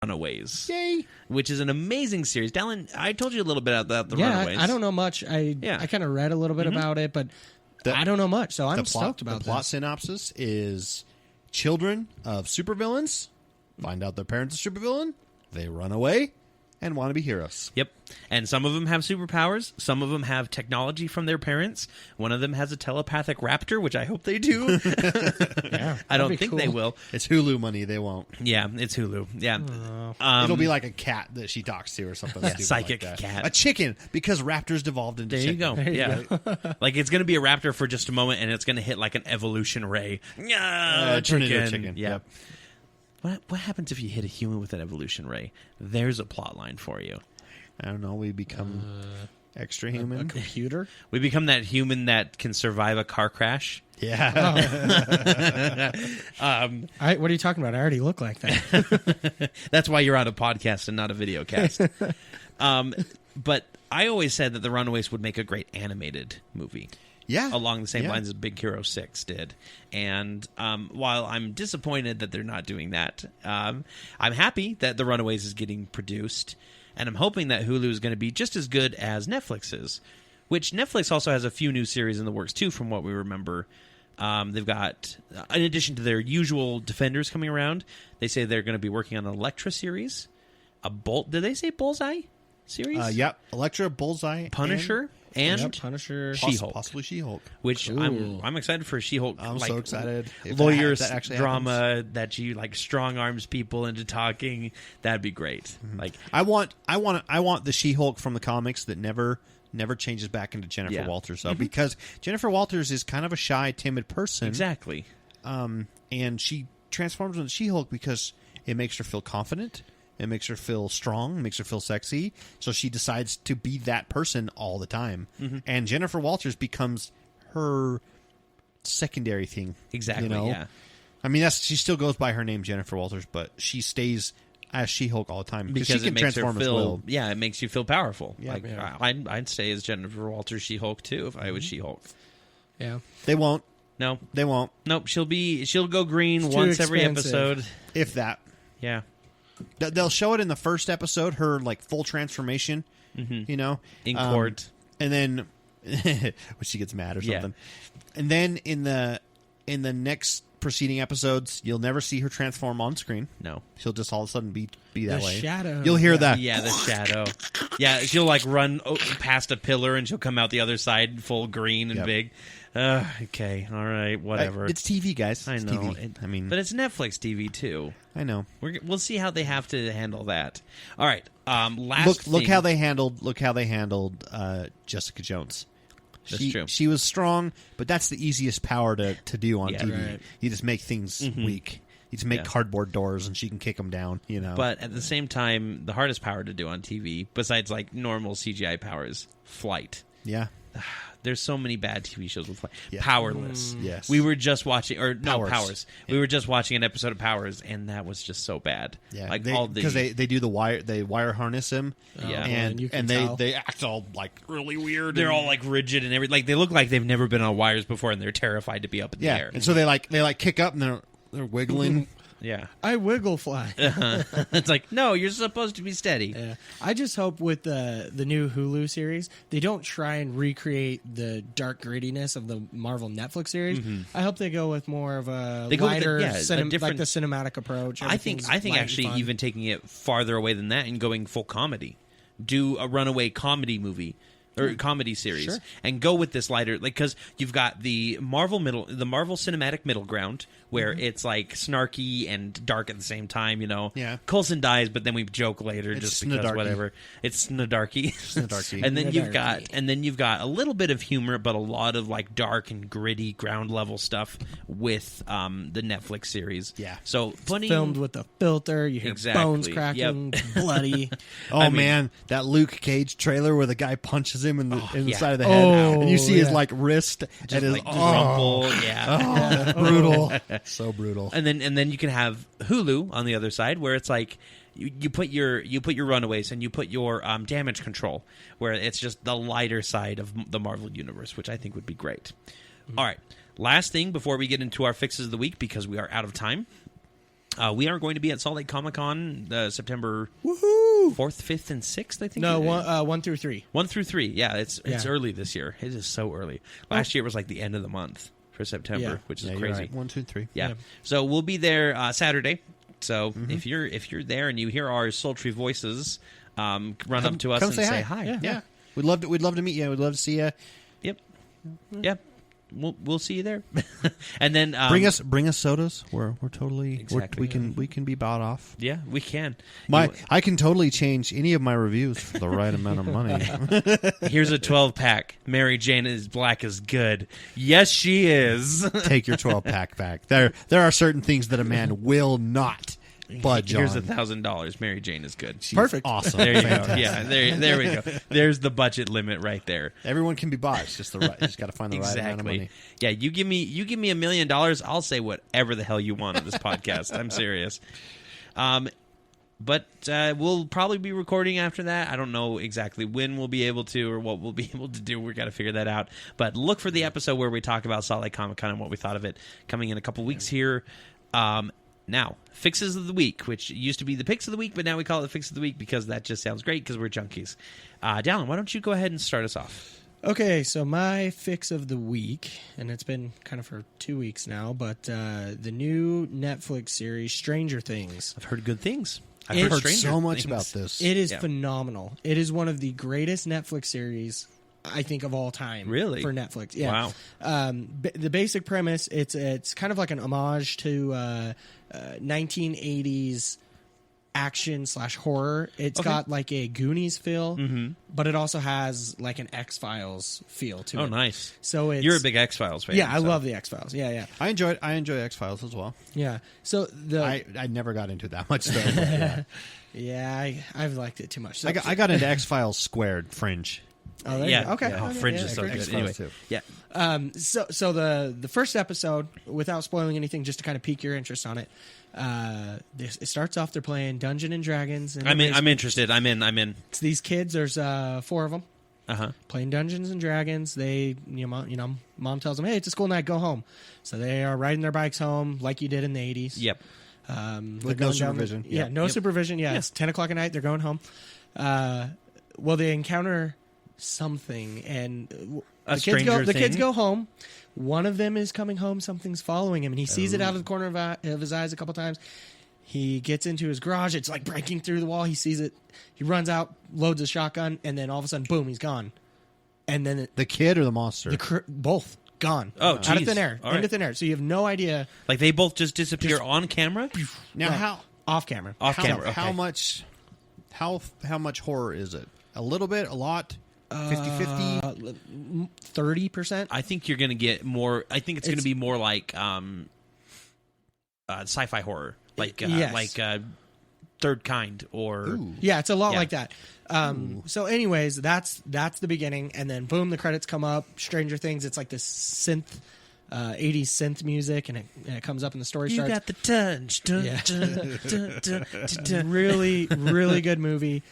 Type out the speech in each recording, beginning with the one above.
Runaways. Yay! Which is an amazing series. Dallin, I told you a little bit about the Runaways. I don't know much. I kind of read a little bit about it, but I don't know much, so I'm stoked about the plot synopsis is children of supervillains find out their parents are supervillain, they run away, and want to be heroes. Yep. And some of them have superpowers. Some of them have technology from their parents. One of them has a telepathic raptor, which I hope they do. I don't think they will. It's Hulu money. They won't. Yeah, it's Hulu. Yeah. It'll be like a cat that she talks to or something. Yeah, psychic like cat. A chicken, because raptors devolved into chicken. There you go. Like, it's going to be a raptor for just a moment, and it's going to hit like an evolution ray. Turn into a chicken. Yeah. Yep. What happens if you hit a human with an evolution ray? There's a plot line for you. I don't know. We become extra human. A computer? We become that human that can survive a car crash. Yeah. What are you talking about? I already look like that. That's why you're on a podcast and not a video cast. But I always said that The Runaways would make a great animated movie. Yeah. Along the same lines as Big Hero 6 did. And while I'm disappointed that they're not doing that, I'm happy that The Runaways is getting produced. And I'm hoping that Hulu is going to be just as good as Netflix is. Which Netflix also has a few new series in the works, too, from what we remember. They've got, in addition to their usual Defenders coming around, they say they're going to be working on an Elektra series. Did they say Bullseye series? Yep. Elektra, Bullseye, Punisher. And Punisher, She-Hulk, possibly She-Hulk, which I'm excited for. She-Hulk. I'm so excited. Lawyer drama that she like strong arms people into talking. That'd be great. Mm-hmm. Like I want the She-Hulk from the comics that never changes back into Jennifer Walters, though, because Jennifer Walters is kind of a shy, timid person. Exactly. And she transforms into She-Hulk because it makes her feel confident. It makes her feel strong, makes her feel sexy. So she decides to be that person all the time. Mm-hmm. And Jennifer Walters becomes her secondary thing. Exactly, yeah. I mean, she still goes by her name, Jennifer Walters, but she stays as She-Hulk all the time. Because she can it makes transform her feel, as well. Yeah, it makes you feel powerful. Yeah, like, I'd stay as Jennifer Walters She-Hulk, too, if I was She-Hulk. Yeah. They won't. No. They won't. Nope, she'll go green once every episode. If that. Yeah. They'll show it in the first episode, her like full transformation, in court, and then when she gets mad or something, and then in the next preceding episodes, you'll never see her transform on screen. No, she'll just all of a sudden be that way. Shadow. You'll hear that. Yeah, the shadow. Yeah, she'll like run past a pillar and she'll come out the other side full green and big. Okay, all right, whatever. It's TV, guys. I it's know. TV. But it's Netflix TV too. I know. We'll see how they have to handle that. All right. Look how they handled Jessica Jones. That's true. She was strong, but that's the easiest power to do on TV. Right. You just make things weak. You just make cardboard doors, and she can kick them down. You know. But at the same time, the hardest power to do on TV, besides like normal CGI powers, flight. Yeah. There's so many bad TV shows with flight. Yeah. Powerless. Yes. We were just watching, Powers. Yeah. We were just watching an episode of Powers, and that was just so bad. Yeah, like because they do the wire, they wire harness him. Yeah, and they act all like really weird. They're all like rigid and everything. Like they look like they've never been on wires before, and they're terrified to be up in the air. And so they kick up and they're wiggling. Yeah, I wiggle fly. It's like, no, you're supposed to be steady. Yeah. I just hope with the new Hulu series, they don't try and recreate the dark grittiness of the Marvel Netflix series. Mm-hmm. I hope they go with more of a lighter, like the cinematic approach. I think actually even taking it farther away than that and going full comedy. Do a runaway comedy movie. Or comedy series, and go with this lighter, like, because you've got the Marvel cinematic middle ground where it's like snarky and dark at the same time. You know, Coulson dies, but then we joke later just because whatever. It's Snadarky. And then you've got a little bit of humor, but a lot of like dark and gritty ground level stuff with the Netflix series. Yeah, so filmed with a filter. You hear bones cracking, bloody. Man, that Luke Cage trailer where the guy punches him in the side of the head, and you see his like wrist just and his like crumple. Brutal, so brutal. And then you can have Hulu on the other side where it's like you put your Runaways and you put your Damage Control, where it's just the lighter side of the Marvel universe, which I think would be great. All right, last thing before we get into our fixes of the week, because we are out of time. We are going to be at Salt Lake Comic-Con September 4th, 5th, and 6th, I think. No, 1 through 3. 1 through 3, yeah. It's early this year. It is so early. Last year was like the end of the month for September, which is crazy. Right. 1, 2, 3. Yeah. So we'll be there Saturday. So if you're there and you hear our sultry voices, run up to us and say hi. Yeah. We'd love to meet you. We'd love to see you. Yep. Yeah. We'll see you there. And then bring us sodas. We're totally we can be bought off. Yeah, we can. I can totally change any of my reviews for the right amount of money. Here's a 12-pack. Mary Jane is black is good. Yes, she is. Take your 12-pack back. There are certain things that a man will not budge Here's on. $1,000. Mary Jane is good. She's perfect. Awesome. There you go. Yeah, there we go. There's the budget limit right there. Everyone can be bought. It's just just got to find the right amount of money. Yeah, you give me $1 million, I'll say whatever the hell you want on this podcast. I'm serious. But we'll probably be recording after that. I don't know exactly when we'll be able to or what we'll be able to do. We've got to figure that out. But look for the episode where we talk about Salt Lake Comic-Con and what we thought of it coming in a couple weeks here. Now, Fixes of the Week, which used to be the Picks of the Week, but now we call it the Fix of the Week because that just sounds great because we're junkies. Dallin, why don't you go ahead and start us off? Okay, so my Fix of the Week, and it's been kind of for 2 weeks now, but the new Netflix series, Stranger Things. I've heard good things. I've heard so much about this. It is phenomenal. It is one of the greatest Netflix series, I think, of all time. Really? For Netflix. Yeah. Wow. The basic premise, it's kind of like an homage to 1980s action / horror. It's got like a Goonies feel, but it also has like an X-Files feel to it. Oh, nice. So you're a big X-Files fan. Yeah, I love the X-Files. Yeah. I enjoy X-Files as well. Yeah. So I never got into that much though. Yeah, I've liked it too much. So, I got into X-Files Squared Fringe. Oh, there you go. Okay. Oh, Fringe is so good. Anyway, yeah. So the first episode, without spoiling anything, just to kind of pique your interest on it, it starts off they're playing Dungeons and Dragons. I'm interested. I'm in. It's these kids. There's 4 of them. Playing Dungeons and Dragons. They, mom tells them, "Hey, it's a school night. Go home." So they are riding their bikes home like you did in the 80s. Yep. With no supervision. No supervision. Yeah, it's 10 o'clock at night. They're going home. Well, they encounter something, and the kids go home. One of them is coming home. Something's following him, and he sees it out of the corner of his eyes a couple times. He gets into his garage. It's like breaking through the wall. He sees it. He runs out, loads a shotgun, and then all of a sudden, boom, he's gone. And then the kid or the monster? Both gone. Oh, geez. Out of thin air. Into thin air. So you have no idea. Like they both just disappear on camera? Now, how off camera? Off camera. Okay. How much horror is it? A little bit? A lot? 50-50? 30%? I think you're going to get more. I think it's going to be more like sci-fi horror, like Third Kind, or it's a lot like that. So, anyways, that's the beginning, and then boom, the credits come up. Stranger Things. It's like this synth. 80s synth music, and it comes up and the story starts. You got the touch. Really, really good movie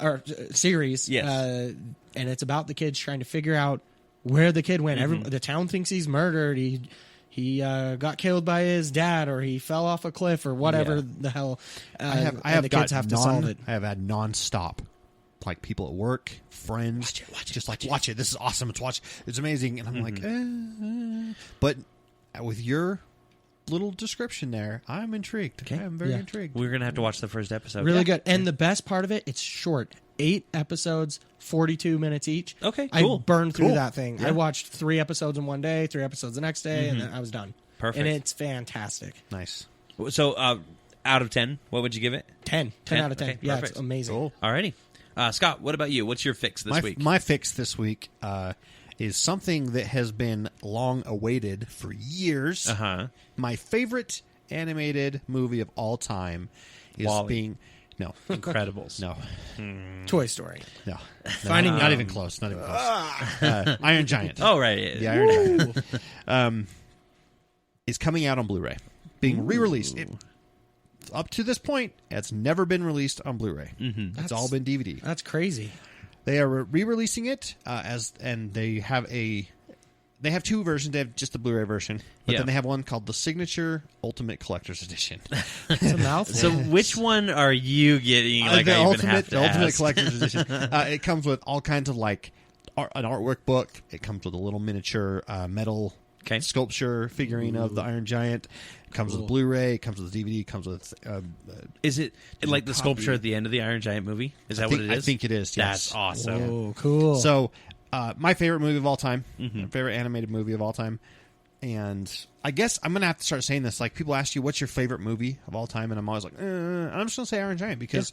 or series. Yes. And it's about the kids trying to figure out where the kid went. The town thinks he's murdered. He got killed by his dad, or he fell off a cliff, or whatever the hell. The kids have to solve it. I have had nonstop. Like people at work, friends, watch it. This is awesome. It's amazing. And I'm like, but with your little description there, I'm intrigued. Okay. I'm very intrigued. We're gonna have to watch the first episode. Really good. And the best part of it, it's short. 8 episodes, 42 minutes each. Okay, cool. I burned through that thing. Yeah. I watched 3 episodes in one day, 3 episodes the next day, and then I was done. Perfect. And it's fantastic. Nice. So, out of 10, what would you give it? 10 out of 10. Okay, yeah, perfect. it's amazing. Cool. Alrighty. Scott, what about you? What's your fix this week? My fix this week is something that has been long awaited for years. My favorite animated movie of all time is Wall-E. Incredibles. No. Toy Story. No. Finding not even close. Not even close. Iron Giant. Oh, right. The Iron Giant. Is coming out on Blu-ray. Being re-released. Up to this point, it's never been released on Blu-ray. It's all been DVD. That's crazy. They are re-releasing it and they have they have two versions. They have just the Blu-ray version, but then they have one called the Signature Ultimate Collector's Edition. It's a mouthful. So which one are you getting? Like, the I Ultimate, even have to Ultimate ask. Collector's Edition. It comes with all kinds of like an artwork book. It comes with a little miniature metal sculpture figurine of the Iron Giant. It comes with Blu-ray. It comes with DVD. It comes with. Is it like the sculpture at the end of the Iron Giant movie? Is that what it is? I think it is. Yes. That's awesome. Oh, cool. So, my favorite movie of all time, my favorite animated movie of all time, and I guess I'm gonna have to start saying this. Like, people ask you, "What's your favorite movie of all time?" and I'm always like, I'm just gonna say Iron Giant because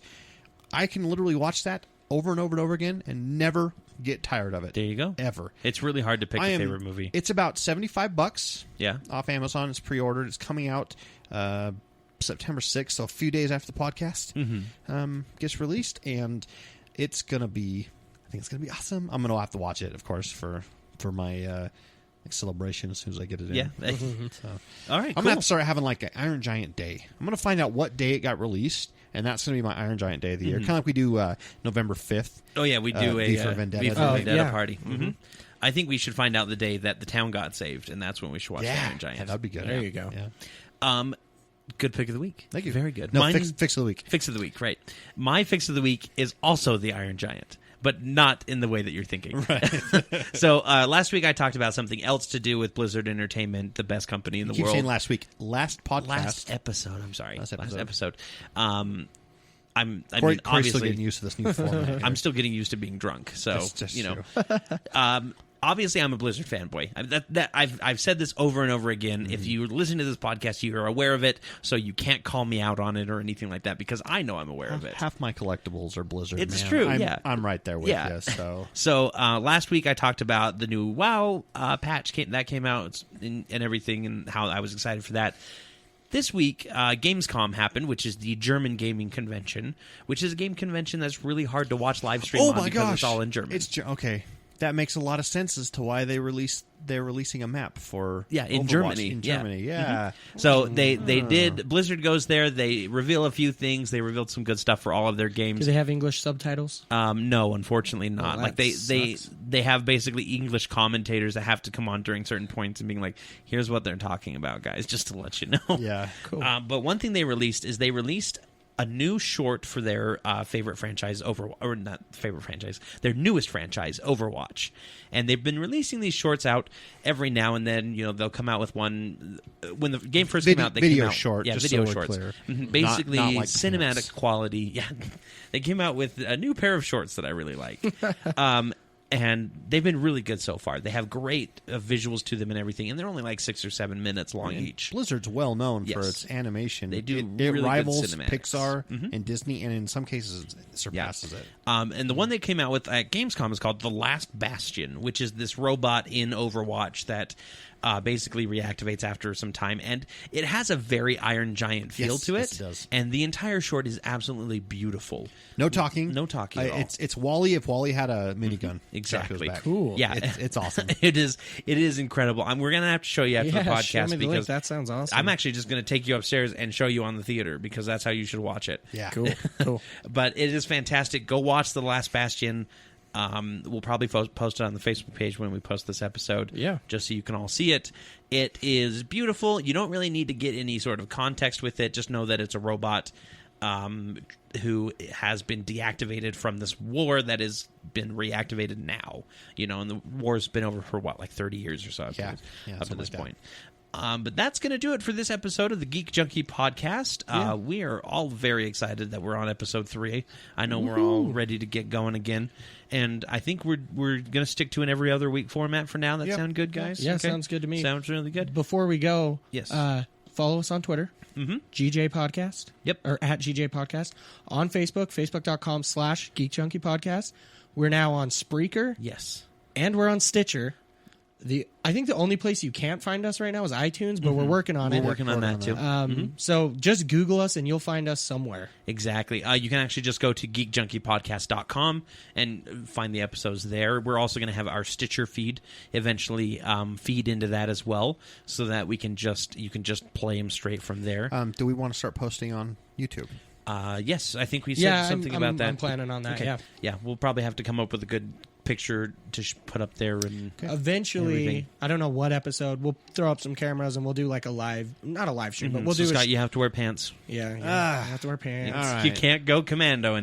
I can literally watch that over and over and over again and never get tired of it. There you go. Ever. It's really hard to pick a favorite movie. It's about $75. Yeah. Off Amazon. It's pre-ordered. It's coming out September 6th, so a few days after the podcast gets released, and it's gonna be. I think it's gonna be awesome. I'm gonna have to watch it, of course, for my celebration as soon as I get it in. Yeah. So, all right. I'm gonna have to start having like an Iron Giant Day. I'm gonna find out what day it got released, and that's gonna be my Iron Giant Day of the year. Kind of like we do November 5th. Oh yeah, we do a V for Vendetta, V for Vendetta yeah. party. I think we should find out the day that the town got saved, and that's when we should watch the Iron Giant. Yeah, that'd be good. There you go. Yeah. Good pick of the week. Thank you. Very good. No, Mine, fix of the week. Fix of the week, right. My fix of the week is also the Iron Giant, but not in the way that you're thinking. Right. So last week I talked about something else to do with Blizzard Entertainment, the best company in the Keep world. saying last week. Last podcast. Last episode. I'm sorry. Last episode. Corey's obviously still getting used to this new format. I'm still getting used to being drunk, so Just you know. true. Obviously, I'm a Blizzard fanboy. I've said this over and over again. If you listen to this podcast, you are aware of it, so you can't call me out on it or anything like that because I know I'm aware of it. Half my collectibles are Blizzard. It's man. true. I'm right there with you. So last week I talked about the new WoW patch that came out and everything, and how I was excited for that. This week, Gamescom happened, which is the German gaming convention, which is a game convention that's really hard to watch live stream on because it's all in German. Okay. That makes a lot of sense as to why they're releasing a map for in Overwatch Germany. In Germany, yeah. So they did. Blizzard goes there. They reveal a few things. They revealed some good stuff for all of their games. Do they have English subtitles? No, unfortunately not. Oh, like they have basically English commentators that have to come on during certain points and being like, "Here's what they're talking about, guys," just to let you know. Yeah, cool. But one thing they released a new short for their favorite franchise, or not favorite franchise, their newest franchise, Overwatch. And they've been releasing these shorts out every now and then. You know, they'll come out with one when the game first came out. They video came out, short, yeah, just video so we're shorts, clear. basically Not like cinematic pants. quality. Yeah, they came out with a new pair of shorts that I really like. And they've been really good so far. They have great visuals to them and everything, and they're only like 6 or 7 minutes long each. Blizzard's well known for Yes. its animation. They do It really good rivals cinematics. Pixar and Disney, and in some cases it surpasses it. And the one they came out with at Gamescom is called The Last Bastion, which is this robot in Overwatch that basically reactivates after some time. And it has a very Iron Giant feel to it. Yes, it does. And the entire short is absolutely beautiful. No talking. No talking at all. It's Wally if Wally had a minigun. Exactly. Back. Cool. Yeah, It's awesome. It is incredible. We're gonna have to show you after the Show podcast me the link. because That sounds awesome. I'm actually just gonna take you upstairs and show you on the theater because that's how you should watch it. Yeah. Cool. But it is fantastic. Go watch The Last Bastion. We'll probably post it on the Facebook page when we post this episode. Yeah. Just so you can all see it. It is beautiful. You don't really need to get any sort of context with it. Just know that it's a robot who has been deactivated from this war that has been reactivated now. You know, and the war's been over for what, like 30 years or so up to this point. But that's going to do it for this episode of the Geek Junkie podcast. We are all very excited that we're on episode 3. I know we're all ready to get going again. And I think we're going to stick to an every other week format for now. That sound good, guys? Yeah, sounds good to me. Sounds really good. Before we go, Yes. Follow us on Twitter. GJ Podcast. Yep. Or at GJ Podcast. On Facebook, facebook.com/Geek Junkie Podcast. We're now on Spreaker. Yes. And we're on Stitcher. I think the only place you can't find us right now is iTunes, but we're working on it. We're working on that, too. So just Google us and you'll find us somewhere. Exactly. You can actually just go to geekjunkiepodcast.com and find the episodes there. We're also going to have our Stitcher feed eventually feed into that as well, so that you can just play them straight from there. Do we want to start posting on YouTube? Yes, I think we said something about that. I'm planning on that, okay. Yeah, we'll probably have to come up with a good picture to put up there. And eventually, everything. I don't know what episode, we'll throw up some cameras and we'll do like not a live stream, but we'll do. Scott, you have to wear pants. Yeah, I have to wear pants. All right. You can't go commando.